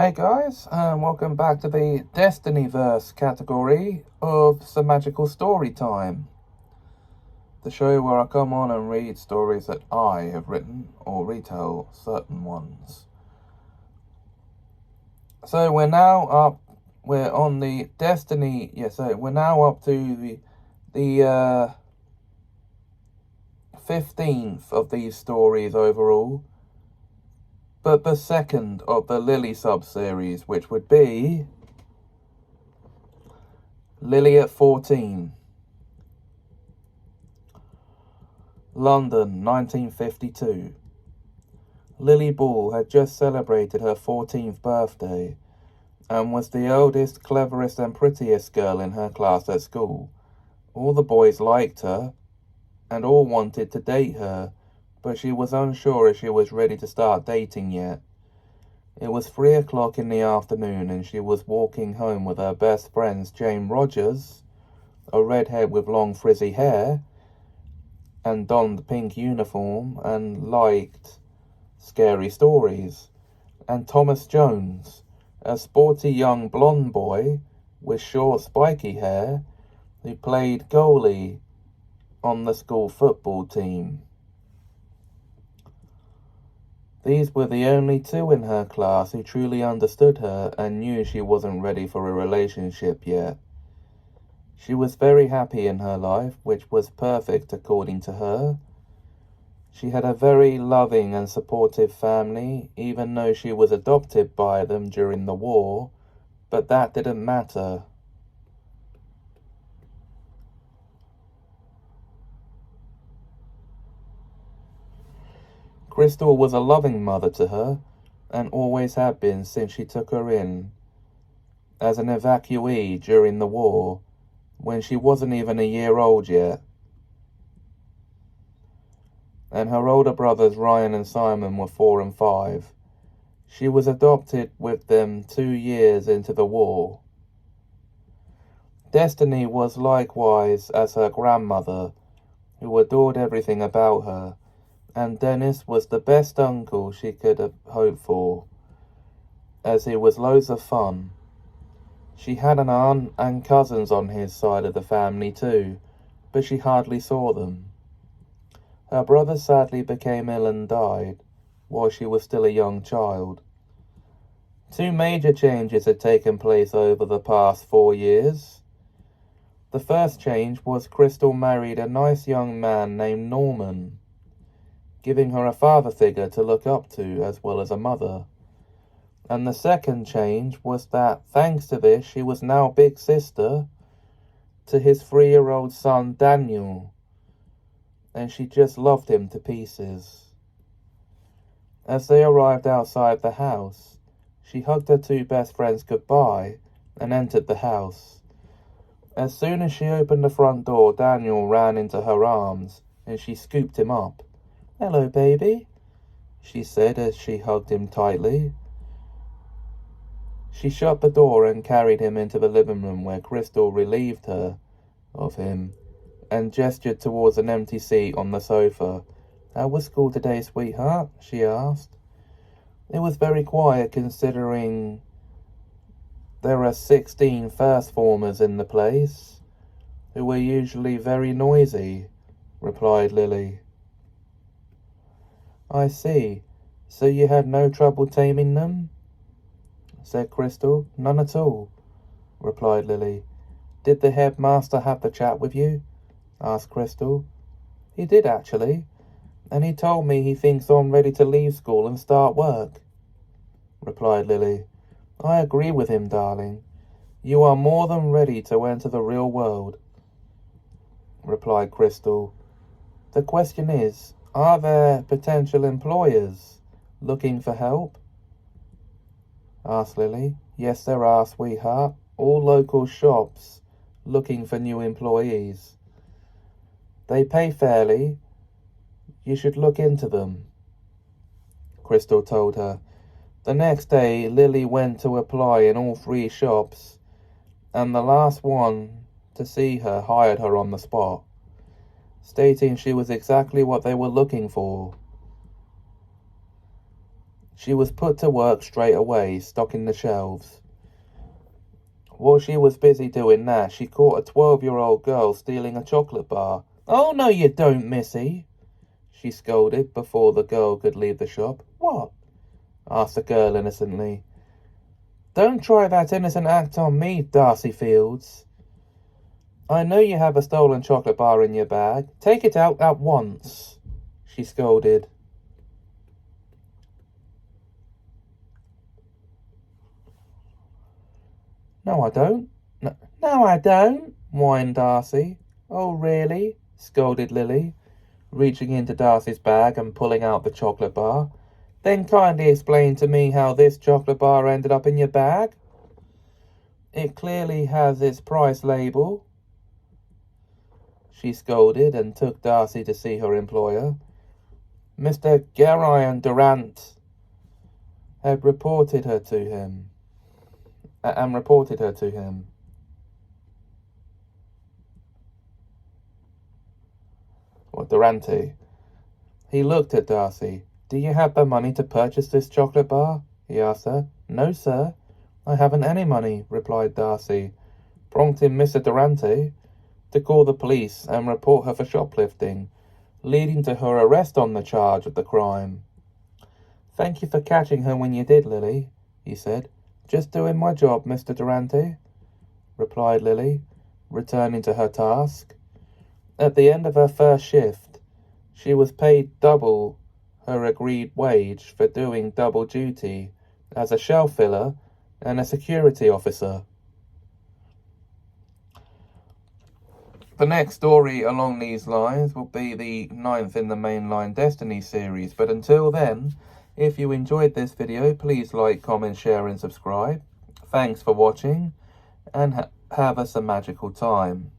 Hey guys, and welcome back to the Destinyverse category of some magical story time. The show where I come on and read stories that I have written or retell certain ones. So we're on the we're now up to the 15th of these stories overall. But the second of the Lily sub-series, which would be Lily at 14. London, 1952. Lily Ball had just celebrated her 14th birthday and was the oldest, cleverest and prettiest girl in her class at school. All the boys liked her and all wanted to date her, but she was unsure if she was ready to start dating yet. It was 3 o'clock in the afternoon and she was walking home with her best friends Jane Rogers, a redhead with long frizzy hair, and donned pink uniform and liked scary stories, and Thomas Jones, a sporty young blonde boy with short spiky hair who played goalie on the school football team. These were the only two in her class who truly understood her and knew she wasn't ready for a relationship yet. She was very happy in her life, which was perfect according to her. She had a very loving and supportive family, even though she was adopted by them during the war, but that didn't matter. Crystal was a loving mother to her, and always had been since she took her in as an evacuee during the war, when she wasn't even a year old yet. And her older brothers Ryan and Simon were 4 and 5. She was adopted with them 2 years into the war. Destiny was likewise as her grandmother, who adored everything about her, and Dennis was the best uncle she could have hoped for, as he was loads of fun. She had an aunt and cousins on his side of the family too, but she hardly saw them. Her brother sadly became ill and died while she was still a young child. 2 major changes had taken place over the past 4 years. The first change was Crystal married a nice young man named Norman, giving her a father figure to look up to as well as a mother. And the second change was that, thanks to this, she was now big sister to his 3-year-old son Daniel, and she just loved him to pieces. As they arrived outside the house, she hugged her 2 best friends goodbye and entered the house. As soon as she opened the front door, Daniel ran into her arms and she scooped him up. "Hello, baby," she said as she hugged him tightly. She shut the door and carried him into the living room where Crystal relieved her of him and gestured towards an empty seat on the sofa. "How was school today, sweetheart?" she asked. It was very quiet considering there are 16 first formers in the place, who were usually very noisy, replied Lily. "I see. So you had no trouble taming them?" said Crystal. "None at all," replied Lily. "Did the headmaster have the chat with you?" asked Crystal. "He did, actually, and he told me he thinks I'm ready to leave school and start work," replied Lily. "I agree with him, darling. You are more than ready to enter the real world," replied Crystal. "The question is, are there potential employers looking for help?" asked Lily. "Yes, there are, sweetheart. All local shops looking for new employees. They pay fairly. You should look into them," Crystal told her. The next day, Lily went to apply in all 3 shops, and the last one to see her hired her on the spot, stating she was exactly what they were looking for. She was put to work straight away, stocking the shelves. While she was busy doing that, she caught a 12-year-old girl stealing a chocolate bar. "Oh, no you don't, missy," she scolded before the girl could leave the shop. "What?" asked the girl innocently. "Don't try that innocent act on me, Darcy Fields. I know you have a stolen chocolate bar in your bag. Take it out at once," she scolded. "No, I don't. No, I don't," whined Darcy. "Oh, really?" scolded Lily, reaching into Darcy's bag and pulling out the chocolate bar. "Then kindly explain to me how this chocolate bar ended up in your bag. It clearly has its price label," she scolded and took Darcy to see her employer. Mr. Gerayan Durant had reported her to him. Or Durante. He looked at Darcy. "Do you have the money to purchase this chocolate bar?" he asked her. "No, sir. I haven't any money," replied Darcy, prompting Mr. Durante to call the police and report her for shoplifting, leading to her arrest on the charge of the crime. "Thank you for catching her when you did, Lily," he said. "Just doing my job, Mr. Durante," replied Lily, returning to her task. At the end of her first shift, she was paid double her agreed wage for doing double duty as a shelf filler and a security officer. The next story along these lines will be the 9th in the mainline Destiny series, but until then, if you enjoyed this video, please like, comment, share and subscribe. Thanks for watching, and have us a magical time.